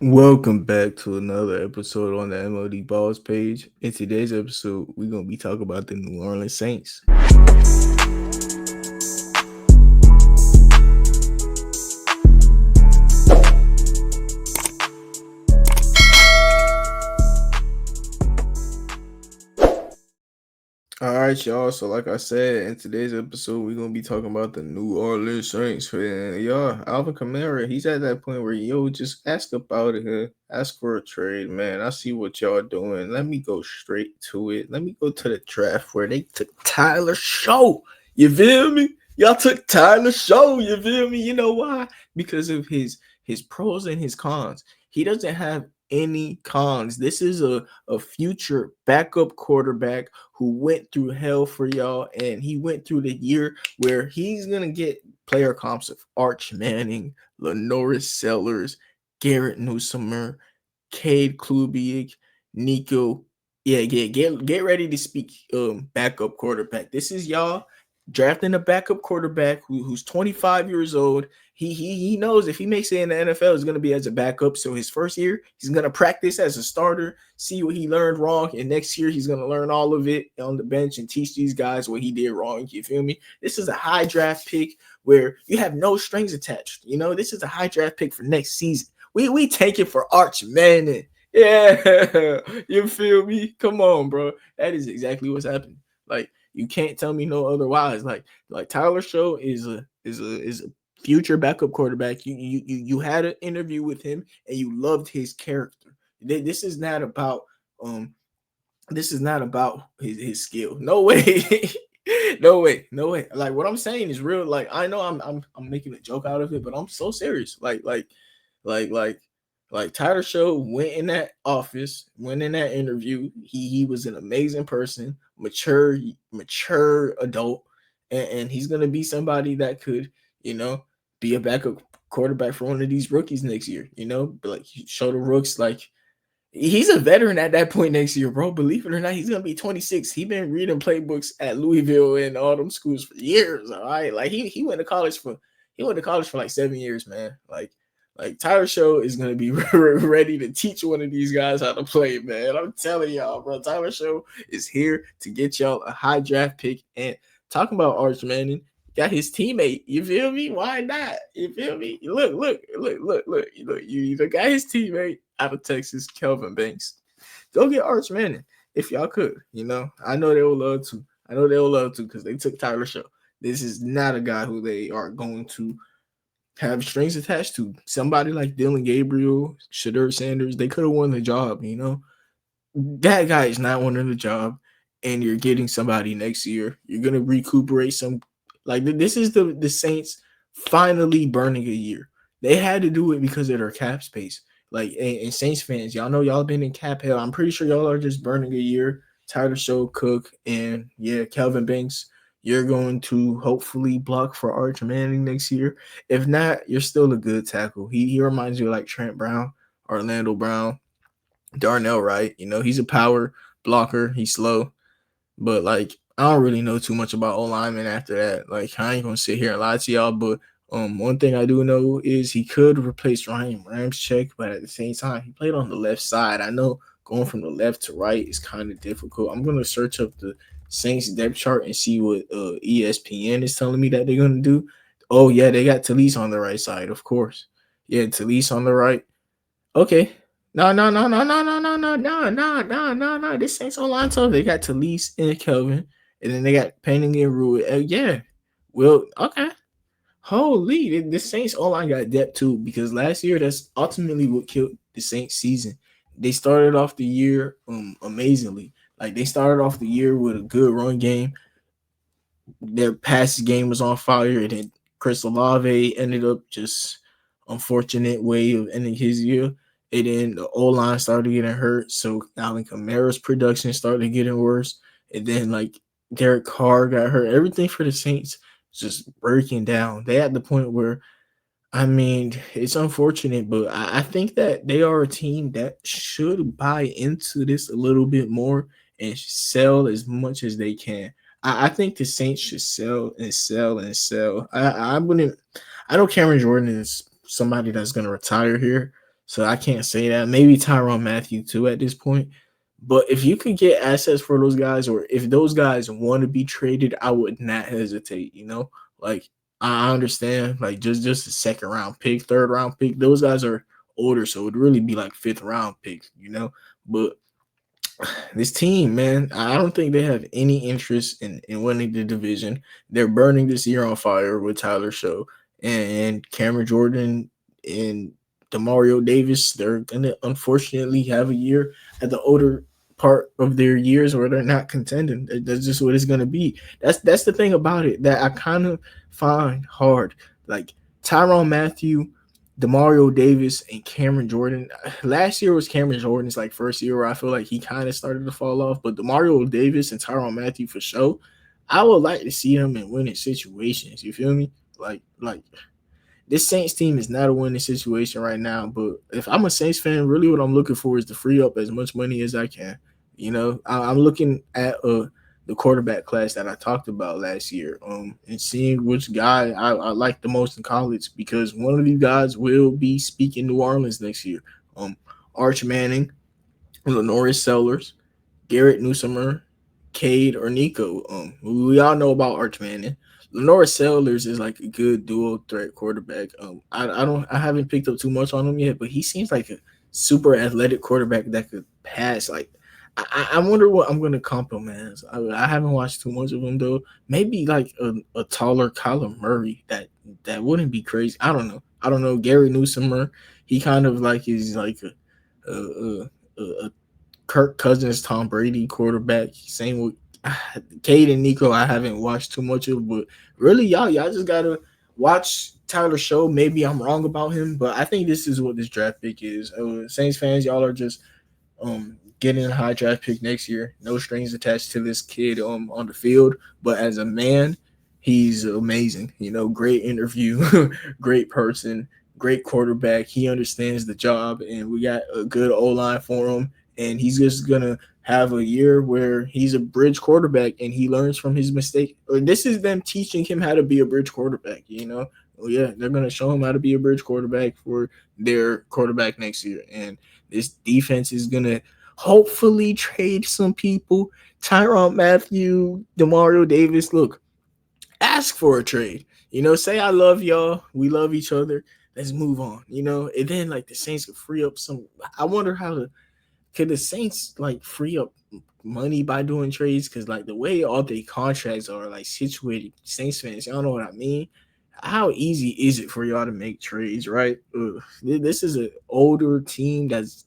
Welcome back to another episode on the MOD Balls page. In today's episode, we're going to be talking about the New Orleans Saints. All right, y'all. So, like I said, in today's episode, we're gonna be talking about the New Orleans Saints. And y'all, Alvin Kamara, he's at that point where just ask about it, ask for a trade, man. I see what y'all doing. Let me go straight to it. Let me go to the draft where they took Tyler Shough. You feel me? Y'all took Tyler Shough. You feel me? You know why? Because of his pros and his cons. He doesn't have any cons. This is a future backup quarterback who went through hell for y'all, and he went through the year where he's gonna get player comps of Arch Manning, Lenoris Sellers, Garrett Newsomer, Cade Klubiak, Nico. Yeah, get ready to speak backup quarterback. This is y'all drafting a backup quarterback who's 25 years old. He knows if he makes it in the NFL, it's going to be as a backup. So his first year, he's going to practice as a starter, see what he learned wrong, and next year he's going to learn all of it on the bench and teach these guys what he did wrong. You feel me? This is a high draft pick where you have no strings attached. You know, this is a high draft pick for next season. We take it for Arch Manning. Yeah, you feel me? Come on, bro. That is exactly what's happening. Like, you can't tell me no otherwise. Like Tyler Shough is a future backup quarterback. You had an interview with him and you loved his character. This is not about his skill. No way. no way. Like, what I'm saying is real. Like, I know I'm making a joke out of it, but I'm so serious. Like like Tyler Shough went in that office, went in that interview. He was an amazing person, mature adult, and he's gonna be somebody that could, be a backup quarterback for one of these rookies next year. Like, show the rooks like he's a veteran at that point next year, bro. Believe it or not, he's gonna be 26. He been reading playbooks at Louisville and all them schools for years. All right, like he went to college for like 7 years, man. Like Tyler Shough is gonna be ready to teach one of these guys how to play, man. I'm telling y'all, bro. Tyler Shough is here to get y'all a high draft pick. And talking about Arch Manning, got his teammate. You feel me? Why not? You feel me? Look. You got his teammate out of Texas, Kelvin Banks. Go get Arch Manning if y'all could. I know they would love to. Because they took Tyler Shough. This is not a guy who they are going to have strings attached to. Somebody like Dylan Gabriel, Shadur Sanders, they could have won the job. That guy is not winning the job, and you're getting somebody next year. You're gonna recuperate some. Like, this is the Saints finally burning a year. They had to do it because of their cap space. Like, and Saints fans, y'all know y'all been in cap hell. I'm pretty sure y'all are just burning a year. Tyler Shough, Cook, and yeah, Kelvin Banks. You're going to hopefully block for Arch Manning next year. If not, you're still a good tackle. He reminds you of like Trent Brown, Orlando Brown, Darnell Wright. He's a power blocker. He's slow, but like, I don't really know too much about O linemen after that. Like, I ain't gonna sit here and lie to y'all, but one thing I do know is he could replace Ryan Ramczyk, but at the same time, he played on the left side. I know going from the left to right is kind of difficult. I'm gonna search up the Saints depth chart and see what ESPN is telling me that they're gonna do. Oh yeah, they got Talise on the right side, of course. Yeah, Talise on the right. Okay. No. This Saints online tough. They got Talise and Kelvin, and then they got Penning and Rui. Yeah. Well, okay. Holy, the Saints online got depth too, because last year that's ultimately what killed the Saints season. They started off the year amazingly. Like, they started off the year with a good run game. Their pass game was on fire, and then Chris Olave ended up just unfortunate way of ending his year. And then the O line started getting hurt, so Alvin Kamara's production started getting worse. And then, like, Derek Carr got hurt. Everything for the Saints just breaking down. They at the point where, I mean, it's unfortunate, but I think that they are a team that should buy into this a little bit more and sell as much as they can. I think the Saints should sell and sell and sell. I wouldn't. I know Cameron Jordan is somebody that's going to retire here, So I can't say that. Maybe Tyrann Mathieu too at this point. But if you could get assets for those guys, or if those guys want to be traded, I would not hesitate. Like I understand, like just a second round pick, third round pick. Those guys are older, so it'd really be like fifth round picks. But this team, man, I don't think they have any interest in winning the division. They're burning this year on fire with Tyler Shough and Cameron Jordan and Demario Davis. They're gonna unfortunately have a year at the older part of their years where they're not contending. That's just what it's gonna be. That's the thing about it that I kind of find hard. Like Tyrann Mathieu, Demario Davis, and Cameron Jordan. Last year was Cameron Jordan's like first year where I feel like he kind of started to fall off. But Demario Davis and Tyrann Mathieu for sure. I would like to see them in winning situations. You feel me? Like this Saints team is not a winning situation right now. But if I'm a Saints fan, really what I'm looking for is to free up as much money as I can. I'm looking at the quarterback class that I talked about last year, and seeing which guy I like the most in college, because one of these guys will be speaking New Orleans next year. Arch Manning, Lenoris Sellers, Garrett Newsomer, Cade, or Nico. We all know about Arch Manning. Lenore Sellers is like a good dual threat quarterback. I haven't picked up too much on him yet, but he seems like a super athletic quarterback that could pass. Like I wonder what I'm gonna comp him as. I haven't watched too much of him though. Maybe like a taller Kyler Murray. That wouldn't be crazy. I don't know. I don't know. Gary Newsomer. He kind of like is like a Kirk Cousins, Tom Brady quarterback. Same with Cade and Nico. I haven't watched too much of, but really, y'all just gotta watch Tyler Shough. Maybe I'm wrong about him, but I think this is what this draft pick is. Saints fans, y'all are just getting a high draft pick next year. No strings attached to this kid on the field, but as a man, he's amazing. Great interview, great person, great quarterback. He understands the job, and we got a good O line for him. And he's just gonna have a year where he's a bridge quarterback and he learns from his mistake. This is them teaching him how to be a bridge quarterback. Yeah, they're gonna show him how to be a bridge quarterback for their quarterback next year. And this defense is gonna hopefully trade some people. Tyrann Mathieu, Demario Davis. Look, ask for a trade. Say I love y'all. We love each other. Let's move on. And then like the Saints could free up some. I wonder how could the Saints like free up money by doing trades? Because like the way all their contracts are like situated, Saints fans, y'all know what I mean. How easy is it for y'all to make trades, right? This is an older team that's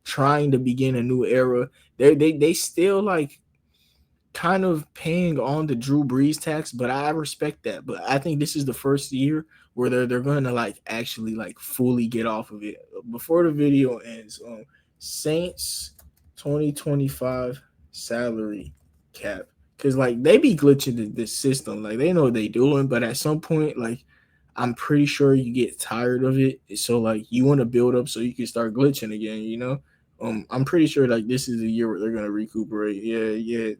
trying to begin a new era. They still like kind of paying on the Drew Brees tax, but I respect that. But I think this is the first year where they're going to like actually like fully get off of it. Before the video ends, Saints 2025 salary cap, because like they be glitching the system, like they know what they doing, but at some point, like I'm pretty sure you get tired of it, so like you want to build up so you can start glitching again. I'm pretty sure like this is a year where they're gonna recuperate. Yeah.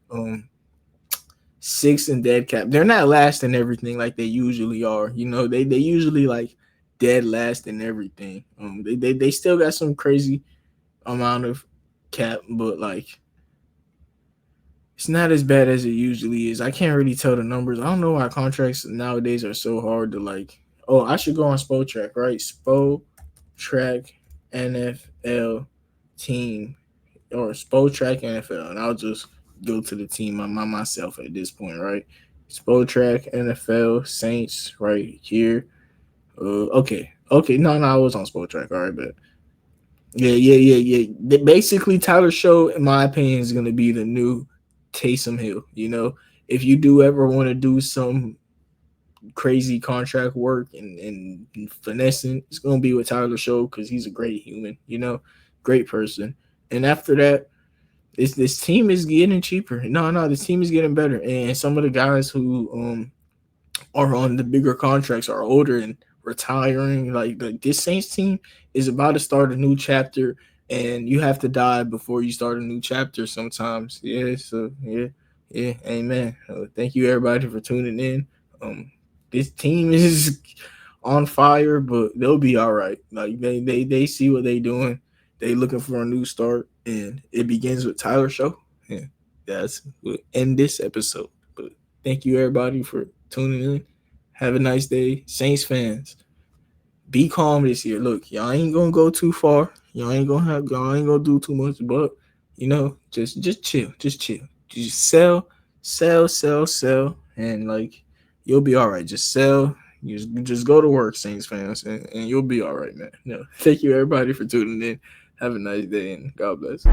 Six and dead cap. They're not last in everything like they usually are. They usually like dead last in everything. They still got some crazy amount of cap, but like it's not as bad as it usually is. I can't really tell the numbers. I don't know why contracts nowadays are so hard to like. Oh, I should go on Spotrac, right? Spotrac NFL team, or Spotrac NFL, and I'll just go to the team myself at this point, right? Spotrac NFL Saints right here. Okay. No, I was on Spotrac. All right, but yeah. Basically, Tyler Shough, in my opinion, is going to be the new Taysom Hill. If you do ever want to do some crazy contract work and finessing, it's going to be with Tyler Shough because he's a great human, great person. And after that, this team is getting cheaper. No, this team is getting better. And some of the guys who are on the bigger contracts are older and retiring. Like this Saints team is about to start a new chapter, and you have to die before you start a new chapter sometimes. Yeah, so yeah, amen. Thank you everybody for tuning in. This team is on fire, but they'll be all right. Like they see what they doing. They looking for a new start, and it begins with Tyler Shough. And that's we'll end this episode. But thank you everybody for tuning in. Have a nice day, Saints fans. Be calm this year. Look, y'all ain't gonna go too far. Y'all ain't gonna do too much, but just chill. Just chill. Just sell, and like you'll be all right. Just sell. You just go to work, Saints fans, and you'll be all right, man. No, thank you everybody for tuning in. Have a nice day and God bless.